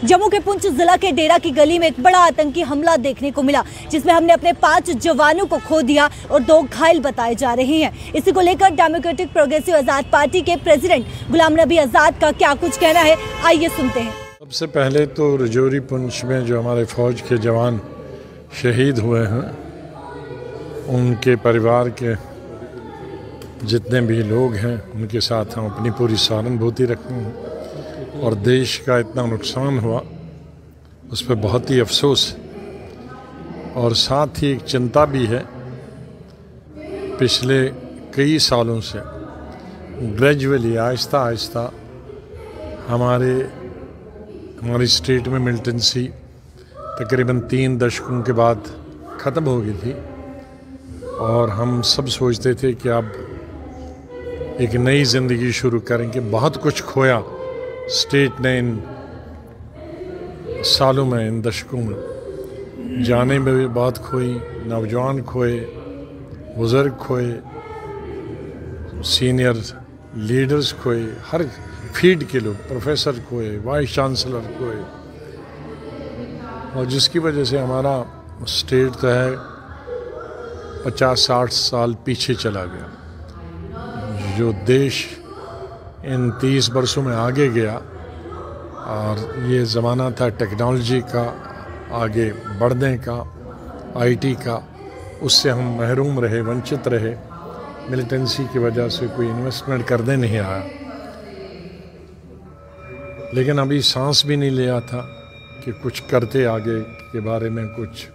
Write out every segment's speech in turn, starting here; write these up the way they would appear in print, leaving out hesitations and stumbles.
जम्मू के पुंछ जिला के डेरा की गली में एक बड़ा आतंकी हमला देखने को मिला, जिसमें हमने अपने 5 जवानों को खो दिया और 2 घायल बताए जा रहे हैं। इसी को लेकर डेमोक्रेटिक प्रोग्रेसिव आजाद पार्टी के प्रेसिडेंट गुलाम नबी आजाद का क्या कुछ कहना है, आइए सुनते हैं। सबसे पहले तो रजौरी पुंछ में जो हमारे फौज के जवान शहीद हुए हैं, उनके परिवार के जितने भी लोग हैं उनके साथ हम अपनी पूरी सहानुभूति रखते हैं। और देश का इतना नुकसान हुआ उस पर बहुत ही अफसोस और साथ ही एक चिंता भी है। पिछले कई सालों से ग्रेजुअली आहिस्ता आहिस्ता हमारी स्टेट में मिलिटेंसी तकरीबन 3 दशकों के बाद ख़त्म हो गई थी और हम सब सोचते थे कि अब एक नई ज़िंदगी शुरू करेंगे। बहुत कुछ खोया स्टेट ने इन सालों में, इन दशकों में। जाने में भी बहुत खोई, नौजवान खोए, बुज़ुर्ग खोए, सीनियर लीडर्स खोए, हर फील्ड के लोग, प्रोफेसर खोए, वाइस चांसलर खोए, और जिसकी वजह से हमारा स्टेट तो है 50-60 साल पीछे चला गया। जो देश इन 30 वर्षों में आगे गया और ये ज़माना था टेक्नोलॉजी का आगे बढ़ने का, आईटी का, उससे हम महरूम रहे, वंचित रहे। मिलिटेंसी की वजह से कोई इन्वेस्टमेंट करने नहीं आया। लेकिन अभी सांस भी नहीं लिया था कि कुछ करते, आगे के बारे में कुछ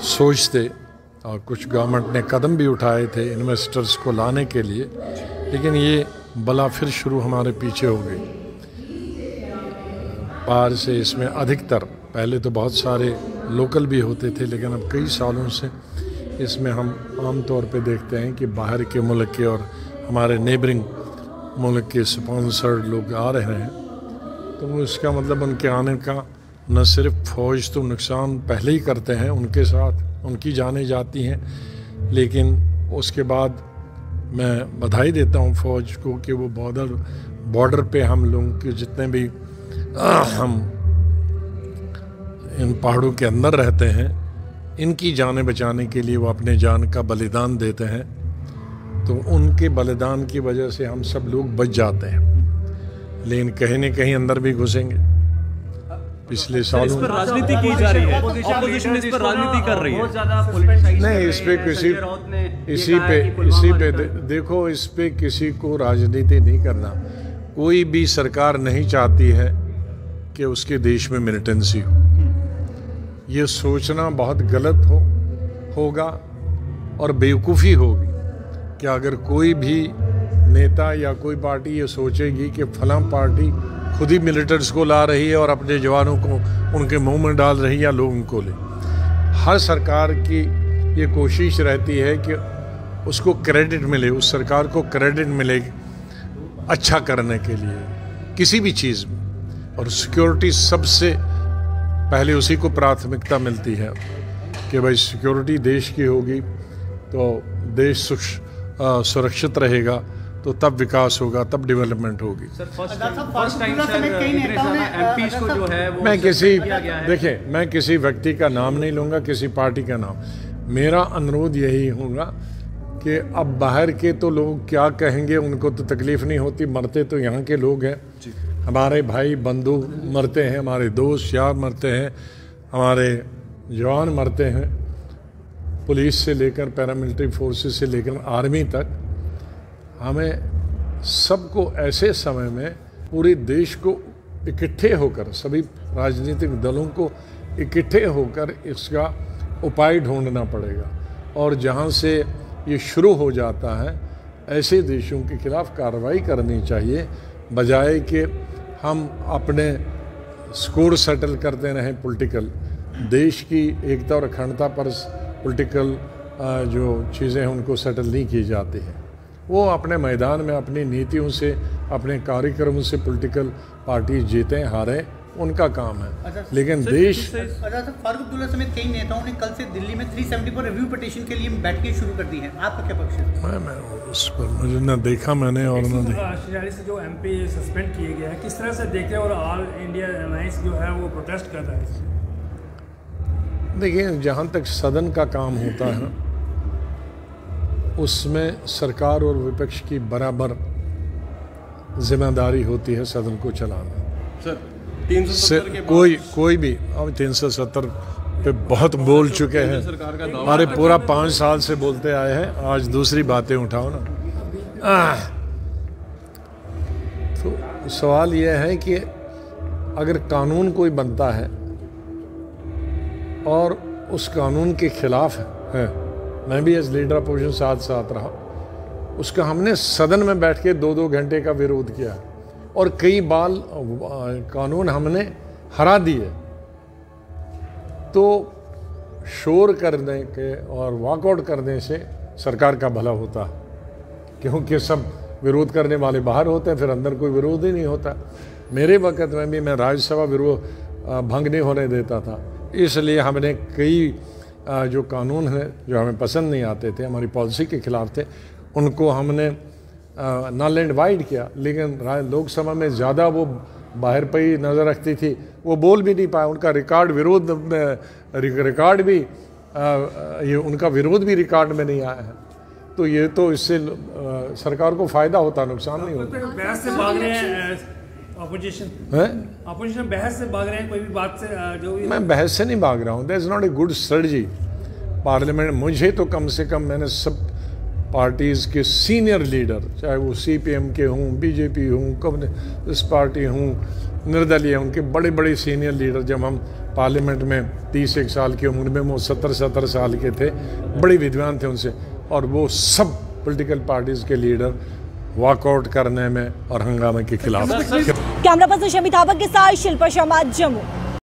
सोचते, और कुछ गवर्नमेंट ने कदम भी उठाए थे इन्वेस्टर्स को लाने के लिए, लेकिन ये बला फिर शुरू हमारे पीछे हो गई। पार से इसमें अधिकतर, पहले तो बहुत सारे लोकल भी होते थे, लेकिन अब कई सालों से इसमें हम आम तौर पे देखते हैं कि बाहर के मुल्क के और हमारे नेबरिंग मुल्क के स्पॉन्सर्ड लोग आ रहे हैं। तो इसका मतलब उनके आने का न सिर्फ फ़ौज तो नुकसान पहले ही करते हैं, उनके साथ उनकी जानें जाती हैं, लेकिन उसके बाद मैं बधाई देता हूँ फ़ौज को कि वो बॉर्डर पे हम लोगों के जितने भी हम इन पहाड़ों के अंदर रहते हैं, इनकी जानें बचाने के लिए वो अपने जान का बलिदान देते हैं। तो उनके बलिदान की वजह से हम सब लोग बच जाते हैं, लेकिन कहीं न कहीं अंदर भी घुसेंगे। पिछले सालों इस पर राजनीति की जा रही है, ऑपोजिशन इस पर राजनीति कर रही है। नहीं, इस पे देखो, इस पे किसी को राजनीति नहीं करना। कोई भी सरकार नहीं चाहती है कि उसके देश में मिलिटेंसी हो। ये सोचना बहुत गलत होगा और बेवकूफ़ी होगी कि अगर कोई भी नेता या कोई पार्टी ये सोचेगी कि फलां पार्टी खुद ही मिलिटेंट्स को ला रही है और अपने जवानों को उनके मुंह में डाल रही है या लोगों को ले। हर सरकार की ये कोशिश रहती है कि उसको क्रेडिट मिले, उस सरकार को क्रेडिट मिले अच्छा करने के लिए किसी भी चीज़ में। और सिक्योरिटी सबसे पहले उसी को प्राथमिकता मिलती है कि भाई सिक्योरिटी देश की होगी तो देश सुरक्षित रहेगा, तो तब विकास होगा, तब डेवलपमेंट होगी। मैं किसी व्यक्ति का नाम नहीं लूँगा, किसी पार्टी का नाम। मेरा अनुरोध यही होगा कि अब बाहर के तो लोग क्या कहेंगे, उनको तो तकलीफ़ नहीं होती, मरते तो यहाँ के लोग हैं। हमारे भाई बंधु मरते हैं, हमारे दोस्त यार मरते हैं, हमारे जवान मरते हैं, पुलिस से लेकर पैरामिलिट्री फोर्सेस से लेकर आर्मी तक। हमें सबको ऐसे समय में पूरे देश को इकट्ठे होकर, सभी राजनीतिक दलों को इकट्ठे होकर इसका उपाय ढूंढना पड़ेगा। और जहां से ये शुरू हो जाता है, ऐसे देशों के खिलाफ कार्रवाई करनी चाहिए, बजाय कि हम अपने स्कोर सेटल करते रहें पॉलिटिकल। देश की एकता और अखंडता पर पॉलिटिकल जो चीज़ें हैं उनको सेटल नहीं की जाती हैं। वो अपने मैदान में अपनी नीतियों से, अपने कार्यक्रमों से पॉलिटिकल पार्टी जीतें हारें, उनका काम है। लेकिन देश फारूक अब्दुल्ला समेत कई नेताओं ने कल से दिल्ली में 370 पर रिव्यू पिटीशन के लिए बैठकें शुरू कर दी हैं। आपका क्या पक्ष है? मैं उस पर मुझे न देखा मैंने और न देखा। से जो एमपी सस्पेंड किए गए हैं, किस तरह से देख रहे हैं और ऑल इंडिया ऑडियंस जो है वो प्रोटेस्ट कर रहा है। देखिए, जहाँ तक सदन का काम होता है उसमें सरकार और विपक्ष की बराबर जिम्मेदारी होती है सदन को चलाना। सर 370 के कोई भी अब 370 पे बहुत बोल चुके हैं, सरकार का दावा हमारे पूरा 5 साल से बोलते आए हैं, आज दूसरी बातें उठाओ ना। तो सवाल यह है कि अगर कानून कोई बनता है और उस कानून के खिलाफ है, मैं भी एज लीडर अपोजिशन साथ रहा, उसका हमने सदन में बैठ के 2-2 घंटे का विरोध किया और कई बार कानून हमने हरा दिए। तो शोर करने के और वॉकआउट करने से सरकार का भला होता है, क्योंकि सब विरोध करने वाले बाहर होते हैं, फिर अंदर कोई विरोध ही नहीं होता। मेरे वक्त में भी मैं राज्यसभा विरोध भंग नहीं होने देता था, इसलिए हमने कई जो कानून है जो हमें पसंद नहीं आते थे, हमारी पॉलिसी के खिलाफ थे, उनको हमने नल एंड वाइड किया। लेकिन लोकसभा में ज़्यादा वो बाहर पे ही नज़र रखती थी, वो बोल भी नहीं पाए। उनका रिकॉर्ड विरोध रिकॉर्ड भी ये उनका विरोध भी रिकॉर्ड में नहीं आया है। तो ये तो इससे सरकार को फ़ायदा होता, नुकसान नहीं होता। बहस से भाग रहे हैं अपोजिशन बहस से भाग रहे हैं, कोई भी बात से जो भी। मैं बहस से नहीं भाग रहा हूँ, that is not a good strategy parliament. मुझे तो कम से कम, मैंने सब पार्टीज़ के सीनियर लीडर, चाहे वो CPM के हों, BJP हों, कम्युनिस्ट पार्टी हों, निर्दलीय, उनके बड़े बड़े सीनियर लीडर, जब हम पार्लियामेंट में 31 साल की उम्र में, वो 70-70 साल के थे, बड़े विद्वान थे उनसे, और वो सब पॉलिटिकल पार्टीज़ के लीडर वॉकआउट करने में और हंगामे के खिलाफ। कैमरा पर्सन शमी थापा के साथ शिल्पा शर्मा, जम्मू।